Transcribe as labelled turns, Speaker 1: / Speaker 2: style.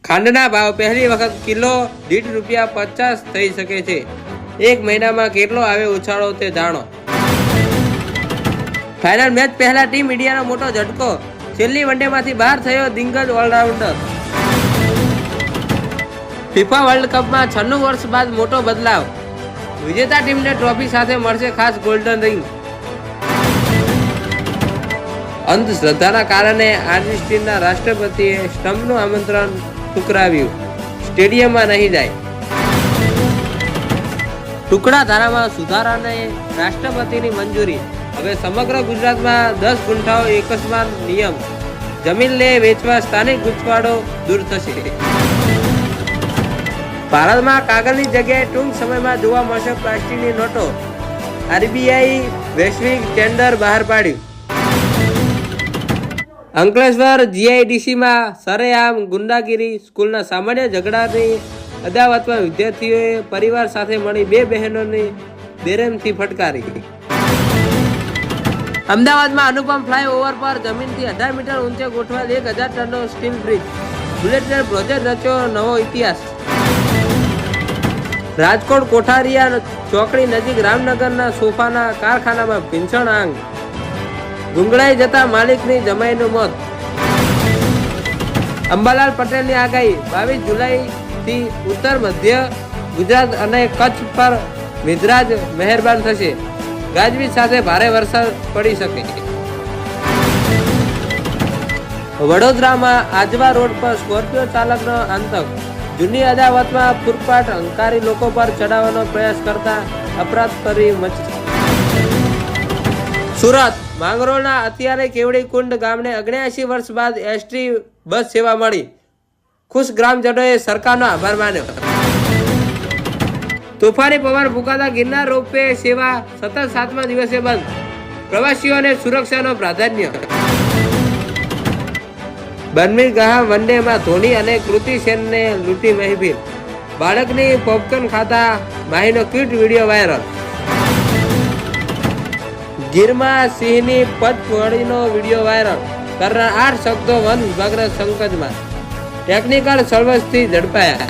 Speaker 1: ખાંડના ભાવ પહેલી વખત કિલો દીઠ ₹50 થઈ શકે છે। એક મહિનામાં કેટલો આવે ઉછાળો તે જાણો। ફાઇનલ મેચ પહેલા ટીમ ઇન્ડિયાનો મોટો ઝટકો, છેલ્લી વનડેમાંથી બહાર થયો દિગ્ગજ ઓલરાઉન્ડર। ફિફા વર્લ્ડ કપમાં 96 વર્ષ બાદ મોટો બદલાવ, વિજેતા ટીમને ટ્રોફી સાથે મળશે ખાસ ગોલ્ડન રિંગ। અંધશ્રદ્ધાના કારણે આર્જેન્ટિનાના રાષ્ટ્રપતિએ સ્ટમ્પનું આમંત્રણ ઠુકરાવ્યું, સ્ટેડિયમમાં નહીં જાય। ટુકડા ધારામાં સુધારાને રાષ્ટ્રપતિની મંજૂરી, હવે સમગ્ર ગુજરાતમાં 10 ગુંઠાઓ એકસમાન નિયમ, જમીનને વેચવા સ્થાનિક ગૂંચવાડો દૂર થશે। ભારતમાં કાગળની જગ્યાએ ટૂંક સમયમાં જોવા મળશે પ્લાસ્ટિકની નોટો, આરબીઆઈ વૈશ્વિક ટેન્ડર બહાર પાડ્યું। અંકલેશ્વર જીઆઈડીસીમાં સરેઆમ ગુંડાગીરી, સ્કૂલના સામાન્ય ઝઘડાની અદાવતમાં વિદ્યાર્થીઓએ પરિવાર સાથે મળી 2 બહેનોની બેરહેમથી ફટકારી। અમદાવાદમાં અનુપમ ફ્લાયઓવર પર જમીનથી 18 મીટર ઊંચે ગોઠવાયેલ 1000 ટનનો steel bridge, bullet train project રચ્યો નવો ઇતિહાસ। રાજકોટ કોઠારિયા ચોકડી નજીક રામનગરના સોફાના કારખાનામાં ભીષણ આગ, ગુંગળાઈ જતા માલિકની જમાઈનું મોત। અંબાલાલ પટેલની આગાહી, 22 જુલાઈથી ઉત્તર મધ્ય ગુજરાત અને કચ્છ પર મેઘરાજ મહેરબાન થશે, ગાજવીજ સાથે ભારે વરસાદ પડી શકે। વડોદરામાં આજવા રોડ પર સ્કોર્પિયો ચાલકનો આતંક, જૂની અદાવતમાં પૂરપાટ હંકારી લોકો પર ચડાવવાનો પ્રયાસ કરતા અપરાધ ફરી મચી। સુરત માંગરોળના અત્યારે કેવડી કુંડ ગામને 79 વર્ષ બાદ એસટી બસ સેવા મળી, ખુશ ગ્રામજનોએ સરકારનો આભાર માન્યો। તોફાની પવન ફૂંકાતા ગિરનાર રોપવે સેવા સતત 7મા દિવસે બંધ, પ્રવાસીઓને સુરક્ષાનો પ્રાધાન્ય। બર્મિંગહામ વનડેમાં ધોની અને કૃતિ સેનને લૂંટી મહેફિલ, બાળકની પોપકોર્ન ખાતા માહીનો ક્યુટ વિડીયો વાયરલ। ગીરમાં સિંહની પચમઢીનો વિડીયો વાયરલ કરનાર 8 શખ્સો વન વિભાગના સંકટમાં, ટેકનિકલ સર્વિસથી ઝડપાયા।